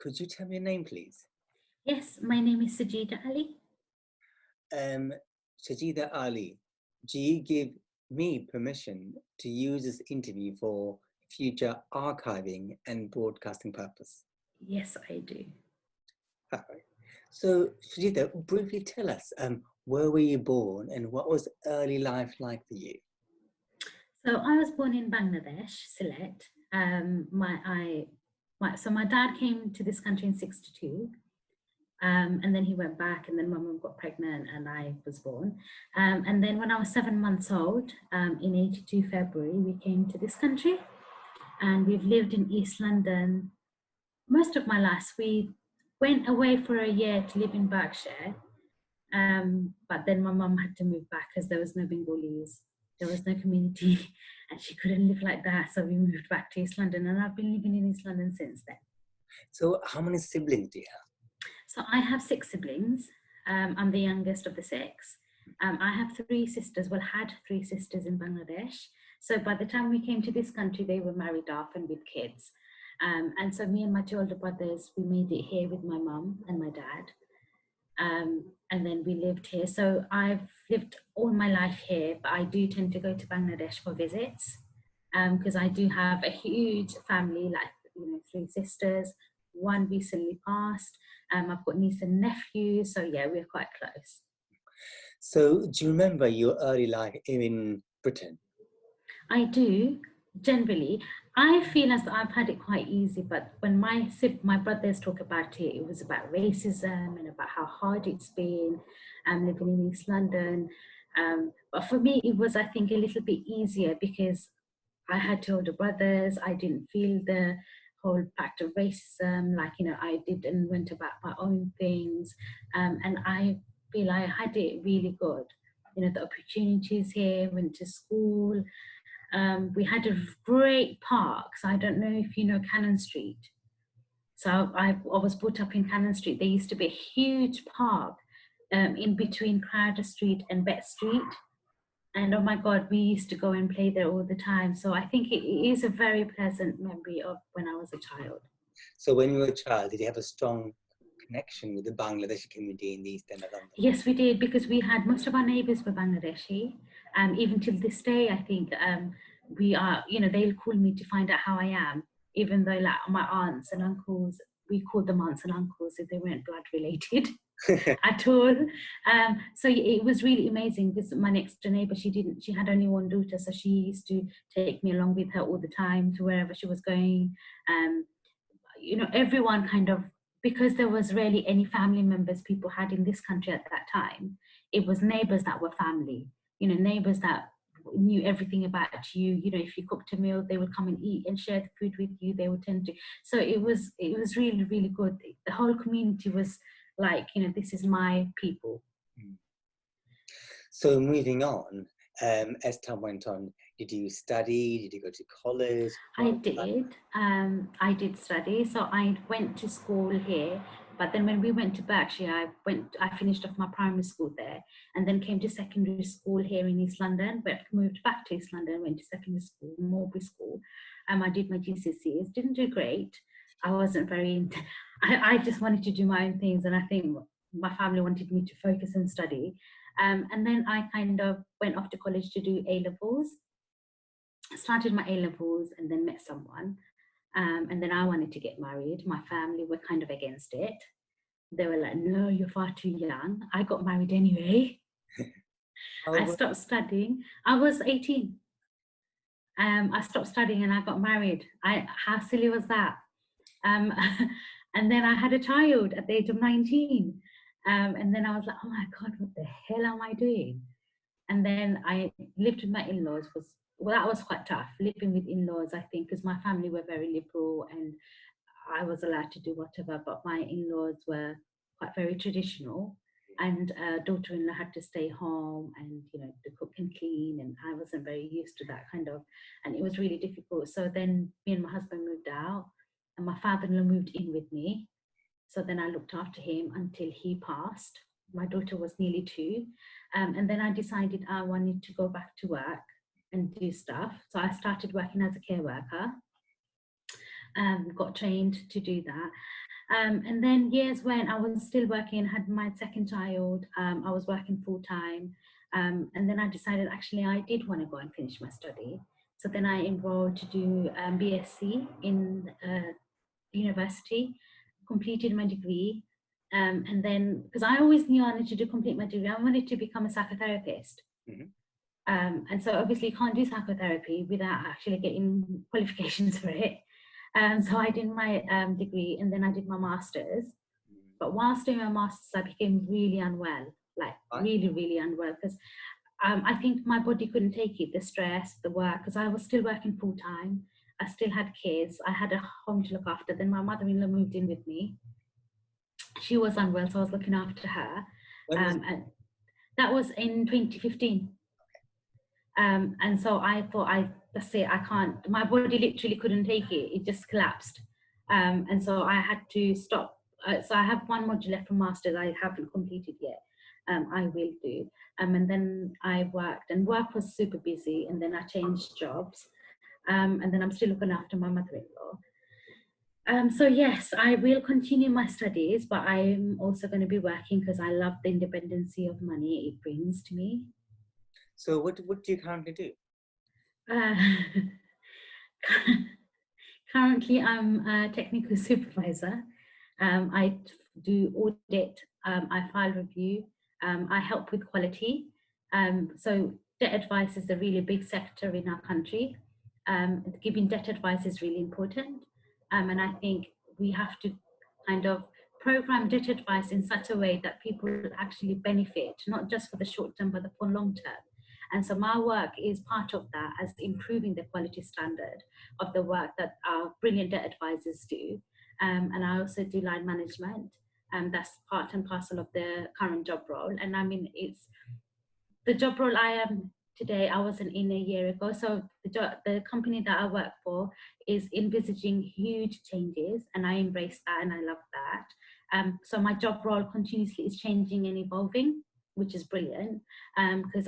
Could you tell me your name, please? Yes, my name is Shajida Ali. Shajida Ali, do you give me permission to use this interview for future archiving and broadcasting purpose? Yes, I do. All right. So, Shajida, briefly tell us, where were you born and what was early life like for you? So I was born in Bangladesh, Sylhet. So my dad came to this country in '62. And then he went back, and then my mum got pregnant and I was born. And then when I was 7 months old, in '82 February, we came to this country, and we've lived in East London most of my life. We went away for a year to live in Berkshire, but then my mum had to move back because there was no Bengalis, there was no community, and she couldn't live like that. So we moved back to East London, and I've been living in East London since then. So how many siblings do you have? So I have 6 siblings. I'm the youngest of the 6. I have 3 sisters, had 3 sisters in Bangladesh. So by the time we came to this country, they were married off and with kids. And so me and my 2 older brothers, we made it here with my mum and my dad. And then we lived here. So I've lived all my life here, but I do tend to go to Bangladesh for visits because I do have a huge family, 3 sisters. 1 recently passed. I've got niece and nephews, so yeah, we're quite close. So do you remember your early life in Britain? I do, generally. I feel as though I've had it quite easy, but when my brothers talk about it, it was about racism and about how hard it's been living in East London. But for me, it was, I think, a little bit easier because I had 2 older brothers. I didn't feel the whole fact of racism, I did and went about my own things. And I feel I had it really good. The opportunities here, went to school. We had a great park. So I don't know if you know Cannon Street. So I was brought up in Cannon Street. There used to be a huge park in between Crowder Street and Bet Street. And oh my God, we used to go and play there all the time. So I think it is a very pleasant memory of when I was a child. So when you were a child, did you have a strong connection with the Bangladeshi community in the East End of London? Yes, we did, because we had most of our neighbours were Bangladeshi. Even till this day, I think we are, they'll call me to find out how I am, even though my aunts and uncles, we called them aunts and uncles if they weren't blood related. At all. So it was really amazing because my next door neighbor, she had only 1 daughter, so she used to take me along with her all the time to wherever she was going. Everyone kind of, because there was rarely any family members people had in this country at that time, it was neighbors that were family, neighbors that knew everything about you. If you cooked a meal, they would come and eat and share the food with you. They would tend to. So it was really, really good. The whole community was like, this is my people. So moving on, as time went on, did you study? Did you go to college? I did. I did study. So I went to school here, but then when we went to Berkshire, I finished off my primary school there, and then came to secondary school here in East London, but moved back to East London, went to secondary school, Morbury School. I did my GCSEs, didn't do great. I wasn't very, I just wanted to do my own things, and I think my family wanted me to focus and study. And then I kind of went off to college to do A-levels. Started my A-levels and then met someone. And then I wanted to get married. My family were kind of against it. They were like, no, you're far too young. I got married anyway. I stopped studying. I was 18. I stopped studying and I got married. How silly was that? And then I had a child at the age of 19. And then I was like, oh my God, what the hell am I doing? And then I lived with my in-laws. That was quite tough, living with in-laws, I think, because my family were very liberal and I was allowed to do whatever, but my in-laws were quite very traditional. And daughter-in-law had to stay home and, to cook and clean. And I wasn't very used to that kind of, and it was really difficult. So then me and my husband moved out and my father-in-law moved in with me. So then I looked after him until he passed. My daughter was nearly 2. And then I decided I wanted to go back to work and do stuff. So I started working as a care worker. Got trained to do that. And then years when I was still working, had my second child, I was working full time. And then I decided actually I did want to go and finish my study. So then I enrolled to do BSc in university, completed my degree. And then, because I always knew I wanted to complete my degree, I wanted to become a psychotherapist. Mhm. And so obviously you can't do psychotherapy without actually getting qualifications for it. So I did my degree and then I did my master's. But whilst doing my master's, I became really unwell, like Right. really, really unwell, because I think my body couldn't take it, the stress, the work, because I was still working full time. I still had kids. I had a home to look after. Then my mother-in-law moved in with me. She was unwell, so I was looking after her. When was And that was in 2015. And so I thought, that's it, I can't, my body literally couldn't take it. It just collapsed. And so I had to stop. So I have one module left from master's I haven't completed yet. I will do. And then I worked, and work was super busy. And then I changed jobs. And then I'm still looking after my mother-in-law. So yes, I will continue my studies, but I'm also going to be working because I love the independency of money it brings to me. So what do you currently do? Uh, Currently, I'm a technical supervisor. I do audit, I file review, I help with quality. So debt advice is a really big sector in our country. Giving debt advice is really important. And I think we have to kind of program debt advice in such a way that people actually benefit, not just for the short term, but for long term. And so my work is part of that, as improving the quality standard of the work that our brilliant debt advisors do. And I also do line management. That's part and parcel of the current job role. And I mean, it's the job role I am today, I wasn't in a year ago. So the company that I work for is envisaging huge changes, and I embrace that and I love that. So my job role continuously is changing and evolving, which is brilliant, because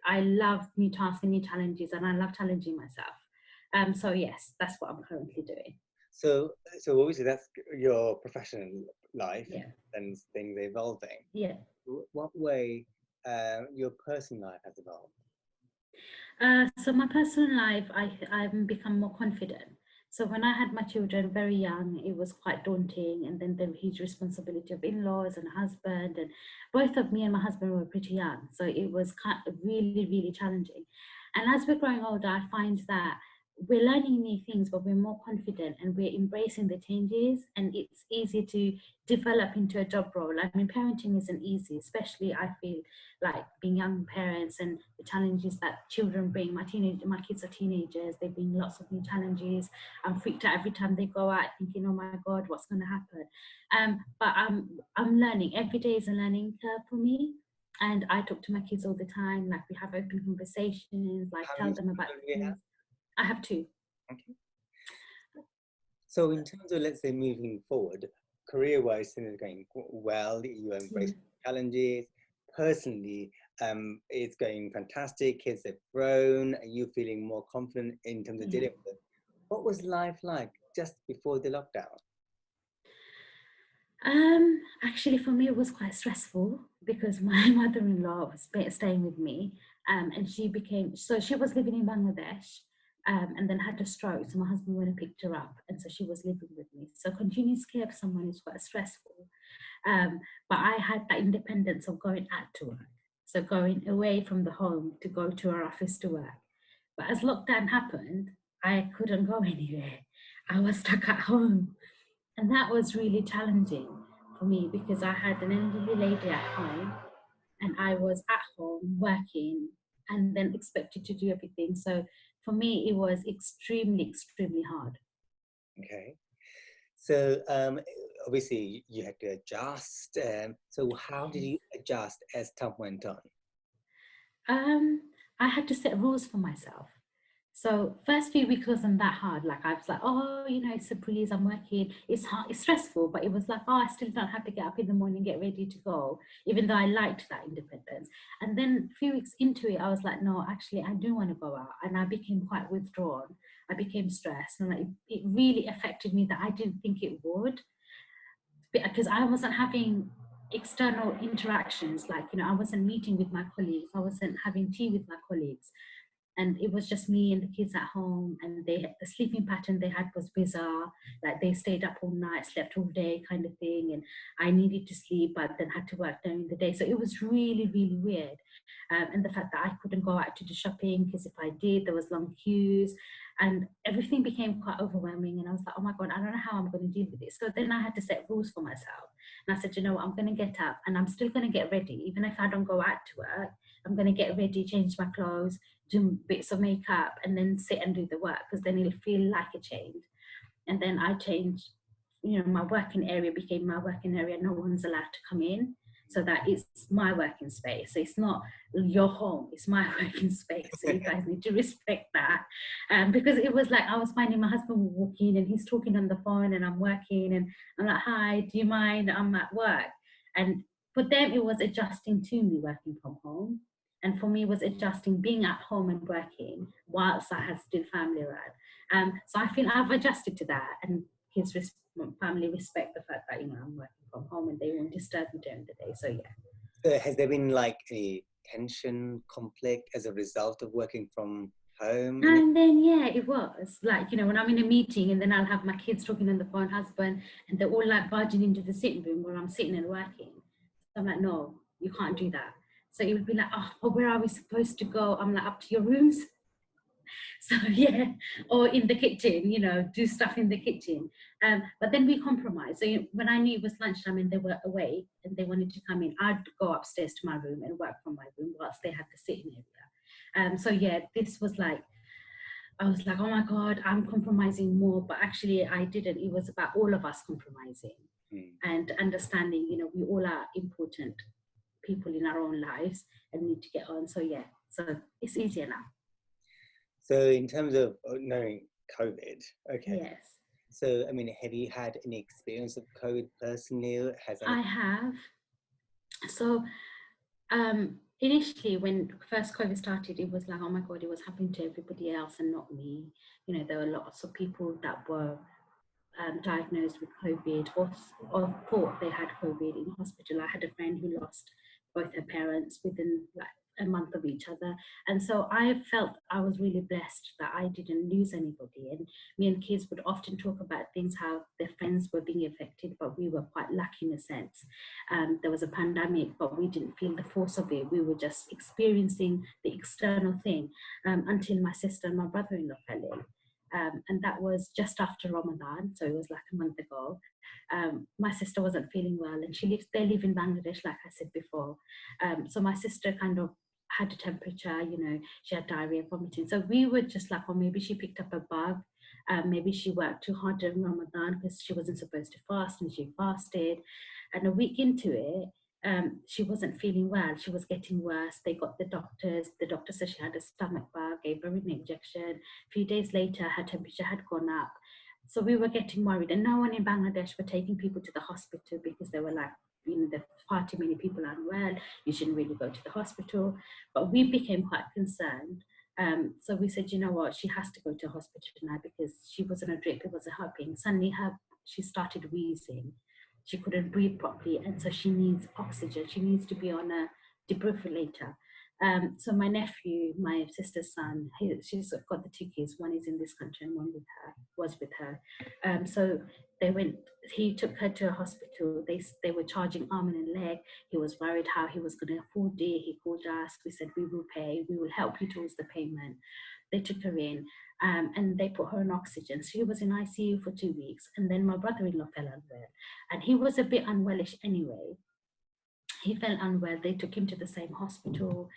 I love new tasks and new challenges, and I love challenging myself. So yes, that's what I'm currently doing. So obviously that's your professional life Yeah. and things evolving. Yeah. What way your personal life has evolved? So my personal life, I've become more confident. So when I had my children very young, it was quite daunting, and then the huge responsibility of in-laws and husband, and both of me and my husband were pretty young, so it was kind of really, really challenging. And as we're growing older, I find that we're learning new things, but we're more confident and we're embracing the changes, and it's easy to develop into a job role. I mean, parenting isn't easy, especially I feel like being young parents and the challenges that children bring. My kids are teenagers. They bring lots of new challenges. I'm freaked out every time they go out, thinking, "Oh my God, what's going to happen?" But I'm learning. Every day is a learning curve for me, and I talk to my kids all the time. Like we have open conversations. Like How tell many them about children do you have? things. I have two. Okay. So in terms of, let's say, moving forward, career-wise, things are going well. You embrace challenges. Personally, it's going fantastic. Kids have grown. Are you feeling more confident in terms of Yeah. dealing with it? What was life like just before the lockdown? Actually, for me, it was quite stressful because my mother-in-law was staying with me, and she was living in Bangladesh, and then had a stroke. So my husband went and picked her up, and so she was living with me. So continuous care of someone is quite stressful. But I had that independence of going out to work, so going away from the home to go to our office to work. But as lockdown happened, I couldn't go anywhere. I was stuck at home. And that was really challenging for me because I had an elderly lady at home and I was at home working and then expected to do everything. So for me, it was extremely, extremely hard. Okay. So obviously you had to adjust. So how did you adjust as time went on? Um, I had to set rules for myself. So first few weeks wasn't that hard. Like I was like, oh, it's a breeze. I'm working. It's hard. It's stressful, but it was like, oh, I still don't have to get up in the morning, get ready to go, even though I liked that independence. And then a few weeks into it, I was like, no, actually, I do want to go out, and I became quite withdrawn. I became stressed, and it really affected me that I didn't think it would. because I wasn't having external interactions, like, I wasn't meeting with my colleagues, I wasn't having tea with my colleagues, and it was just me and the kids at home, and the sleeping pattern they had was bizarre. Like, they stayed up all night, slept all day kind of thing, and I needed to sleep but then had to work during the day, so it was really, really weird. And the fact that I couldn't go out to do shopping, because if I did, there was long queues, and everything became quite overwhelming, and I was like, oh my god, I don't know how I'm going to deal with this. So then I had to set rules for myself, and I said, you know what, I'm going to get up and I'm still going to get ready, even if I don't go out to work. I'm going to get ready, change my clothes, do bits of makeup, and then sit and do the work, because then it'll feel like a change. And then I changed, my working area became my working area. No one's allowed to come in, so that it's my working space. So it's not your home, it's my working space. So you guys need to respect that. Because it was like, I was finding my husband would walk in and he's talking on the phone and I'm working, and I'm like, hi, do you mind? I'm at work. And for them, it was adjusting to me working from home. And for me, it was adjusting being at home and working whilst I had still family around. So I feel I've adjusted to that, and his family respect the fact that, I'm working from home and they won't disturb me during the day. So yeah. So has there been like any tension, conflict as a result of working from home? And then, yeah, it was like, when I'm in a meeting and then I'll have my kids talking on the phone, husband, and they're all like barging into the sitting room where I'm sitting and working. So I'm like, no, you can't do that. So it would be like, oh, well, where are we supposed to go? I'm like, up to your rooms. So yeah, or in the kitchen, do stuff in the kitchen. But then we compromised. So when I knew it was lunchtime and they were away and they wanted to come in, I'd go upstairs to my room and work from my room whilst they had the sitting area. So yeah, this was like, I was like, oh my God, I'm compromising more. But actually I didn't. It was about all of us compromising and understanding, we all are important people in our own lives and need to get on. So yeah, so it's easier now. So in terms of knowing COVID, okay. Yes. So, I mean, have you had any experience of COVID personally? I have. So initially, when first COVID started, it was like, oh my God, it was happening to everybody else and not me. There were lots of people that were diagnosed with COVID or thought they had COVID in hospital. I had a friend who lost both her parents within like a month of each other. And so I felt I was really blessed that I didn't lose anybody. And me and kids would often talk about things, how their friends were being affected, but we were quite lucky in a sense. There was a pandemic, but we didn't feel the force of it. We were just experiencing the external thing until my sister and my brother-in-law fell ill. And that was just after Ramadan, so it was like a month ago. My sister wasn't feeling well, and they live in Bangladesh, like I said before. So my sister kind of had a temperature, she had diarrhea, vomiting. So we were just like, oh, maybe she picked up a bug. Maybe she worked too hard during Ramadan because she wasn't supposed to fast, and she fasted. And a week into it, she wasn't feeling well. She was getting worse. They got the doctors. The doctor said she had a stomach bug, gave her an injection. A few days later, her temperature had gone up. So we were getting worried. And no one in Bangladesh were taking people to the hospital because they were like, there are far too many people unwell. You shouldn't really go to the hospital. But we became quite concerned. So we said, you know what, she has to go to hospital now because she was on a drip. It wasn't helping. Suddenly she started wheezing. She couldn't breathe properly, and so she needs oxygen. She needs to be on a defibrillator. So my nephew, my sister's son, she's got the two kids. One is in this country and one was with her. So he took her to a hospital. They were charging arm and leg. He was worried how he was going to afford it. He called us. We said, we will pay. We will help you towards the payment. They took her in. And they put her on oxygen. So she was in ICU for 2 weeks. And then my brother-in-law fell unwell. And he was a bit unwellish anyway. He fell unwell. They took him to the same hospital.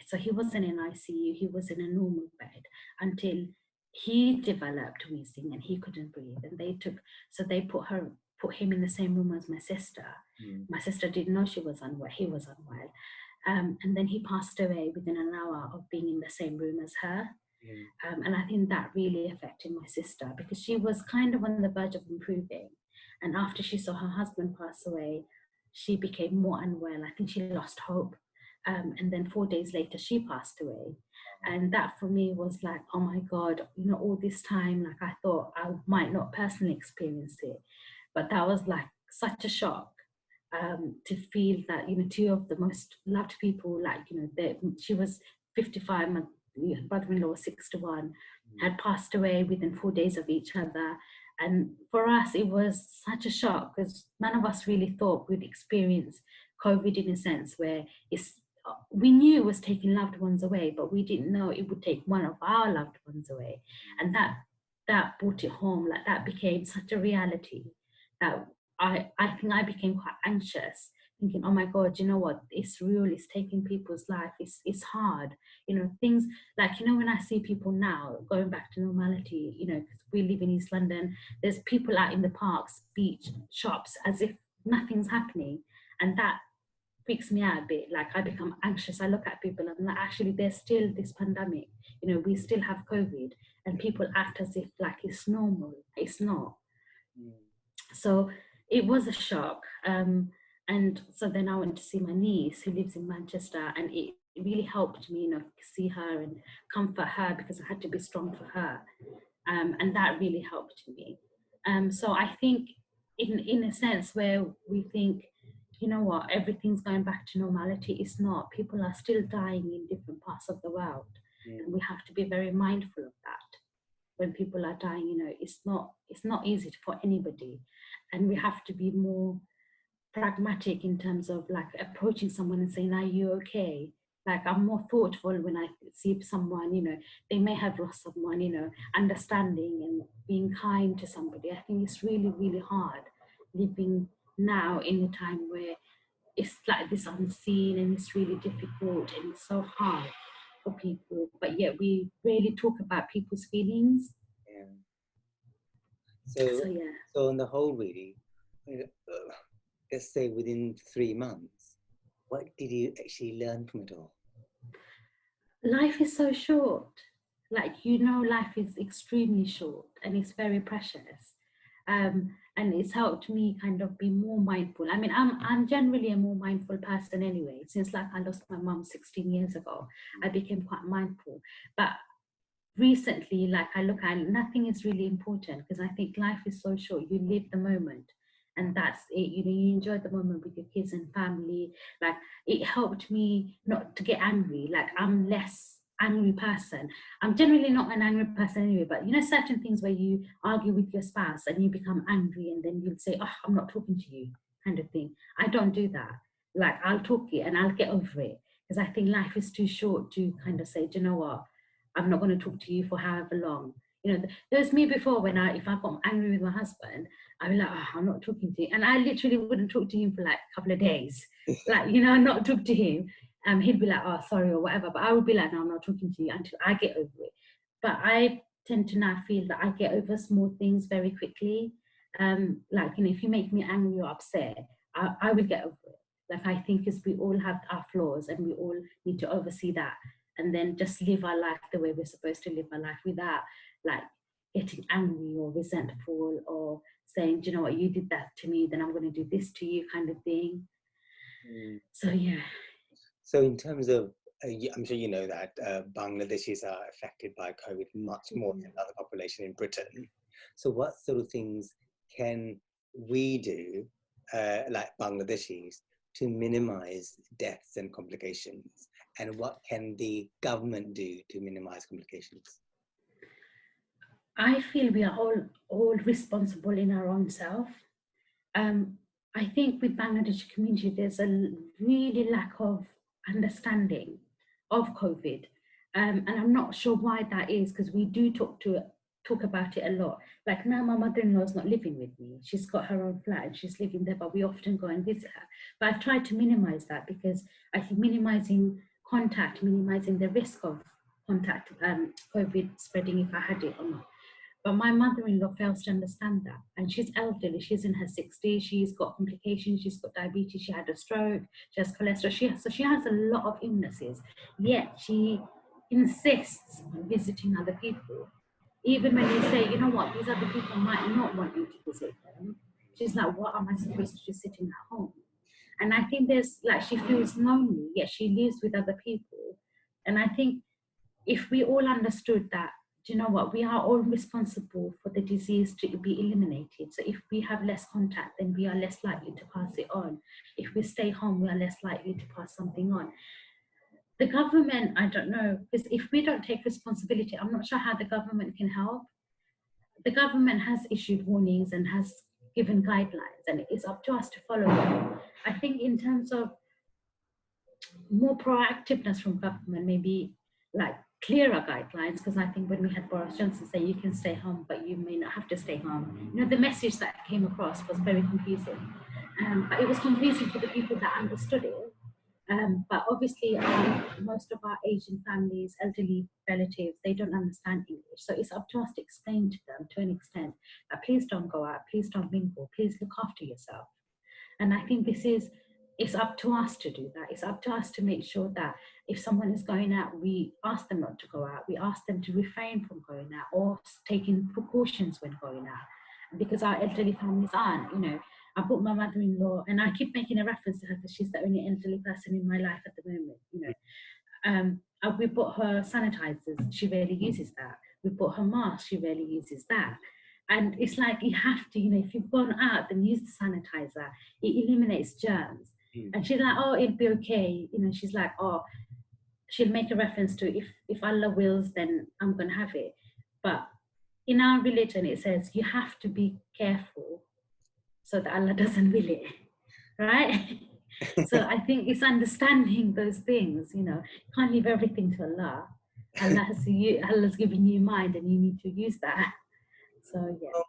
So he wasn't in ICU. He was in a normal bed until he developed wheezing and he couldn't breathe. And they put him in the same room as my sister. My sister didn't know she was unwell. He was unwell. And then he passed away within an hour of being in the same room as her. And I think that really affected my sister because she was kind of on the verge of improving. And after she saw her husband pass away, she became more unwell. I think she lost hope. And then 4 days later, she passed away. And that for me was like, oh my God, all this time, like I thought I might not personally experience it. But that was like such a shock to feel that, you know, two of the most loved people, like, you know, she was 55, my brother-in-law was 61, had passed away within 4 days of each other. And for us, it was such a shock because none of us really thought we'd experience COVID in a sense where we knew it was taking loved ones away, but we didn't know it would take one of our loved ones away. And that brought it home. Like, that became such a reality that I think I became quite anxious, thinking, oh my God, you know what, it's real, it's taking people's life, it's hard. You know, things like, you know, when I see people now going back to normality, you know, because we live in East London, there's people out in the parks, beach, shops, as if nothing's happening. And that freaks me out a bit. Like, I become anxious. I look at people and I'm like, actually, there's still this pandemic. You know, we still have COVID, and people act as if like it's normal. It's not. So it was a shock. And so then I went to see my niece who lives in Manchester, and it really helped me, you know, see her and comfort her because I had to be strong for her. And that really helped me. So I think in a sense where we think, you know what, everything's going back to normality, it's not. People are still dying in different parts of the world. And we have to be very mindful of that. When people are dying, you know, it's not easy for anybody. And we have to be more pragmatic in terms of like approaching someone and saying, are you okay? Like, I'm more thoughtful when I see someone, you know, they may have lost someone, you know, understanding and being kind to somebody. I think it's really, really hard living now in a time where it's like this unseen, and it's really difficult and it's so hard for people, but yet we rarely talk about people's feelings. Yeah. So yeah. So on the whole, really, let's say within 3 months, what did you actually learn from it all? Life is so short. Like, you know, life is extremely short and it's very precious. And it's helped me kind of be more mindful. I mean, I'm generally a more mindful person anyway. Since like I lost my mum 16 years ago, I became quite mindful. But recently, like, I look at nothing is really important because I think life is so short. You live the moment, and that's it. You know, you enjoy the moment with your kids and family. Like, it helped me not to get angry. Like, I'm less angry person. I'm generally not an angry person anyway, but you know, certain things where you argue with your spouse and you become angry and then you'll say, oh, I'm not talking to you, kind of thing. I don't do that. Like, I'll talk it and I'll get over it because I think life is too short to kind of say, do you know what, I'm not going to talk to you for however long. You know, there's me before when if I got angry with my husband, I'd be like, oh, I'm not talking to you. And I literally wouldn't talk to him for like a couple of days. Like, you know, not talk to him. He'd be like, oh, sorry, or whatever. But I would be like, no, I'm not talking to you until I get over it. But I tend to now feel that I get over small things very quickly. Like, you know, if you make me angry or upset, I will get over it. Like, I think as we all have our flaws and we all need to oversee that and then just live our life the way we're supposed to live our life without like getting angry or resentful or saying, do you know what, you did that to me, then I'm going to do this to you, kind of thing. So yeah. So in terms of, I'm sure you know that Bangladeshis are affected by COVID much more than other population in Britain. So what sort of things can we do, like Bangladeshis, to minimize deaths and complications? And what can the government do to minimize complications? I feel we are all responsible in our own self. I think with Bangladeshi community, there's a really lack of understanding of COVID. And I'm not sure why that is, because we do talk about it a lot. Like now, my mother-in-law is not living with me. She's got her own flat and she's living there, but we often go and visit her. But I've tried to minimize that because I think minimizing contact, minimizing the risk of contact, COVID spreading if I had it or not. But my mother-in-law fails to understand that. And she's elderly, she's in her 60s, she's got complications, she's got diabetes, she had a stroke, she has cholesterol, so she has a lot of illnesses. Yet she insists on visiting other people. Even when you say, you know what, these other people might not want you to visit them. She's like, what am I supposed to do sitting at home? And I think there's like, she feels lonely, yet she lives with other people. And I think if we all understood that do you know what? We are all responsible for the disease to be eliminated. So if we have less contact, then we are less likely to pass it on. If we stay home, we are less likely to pass something on. The government, I don't know, because if we don't take responsibility, I'm not sure how the government can help. The government has issued warnings and has given guidelines, and it's up to us to follow them. I think in terms of more proactiveness from government, maybe like clearer guidelines, because I think when we had Boris Johnson say you can stay home, but you may not have to stay home, you know, the message that came across was very confusing. But it was confusing for the people that understood it. But obviously, most of our Asian families, elderly relatives, they don't understand English. So it's up to us to explain to them to an extent that please don't go out, please don't mingle, please look after yourself. And I think it's up to us to do that. It's up to us to make sure that if someone is going out, we ask them not to go out. We ask them to refrain from going out or taking precautions when going out. Because our elderly families aren't, you know, I brought my mother-in-law, and I keep making a reference to her because she's the only elderly person in my life at the moment, you know. We bought her sanitizers, she rarely uses that. We bought her mask, she rarely uses that. And it's like you have to, you know, if you've gone out, then use the sanitizer. It eliminates germs. And she's like, oh, it'll be okay. You know, she's like, oh, she'll make a reference to if Allah wills, then I'm going to have it. But in our religion, it says you have to be careful so that Allah doesn't will it, right? So I think it's understanding those things, you know. You can't leave everything to Allah. Allah's given you mind, and you need to use that. So yeah. Well,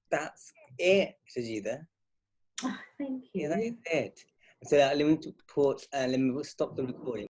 that's it, Shajida. Oh, thank you. Yeah, that is it. So let me stop the recording.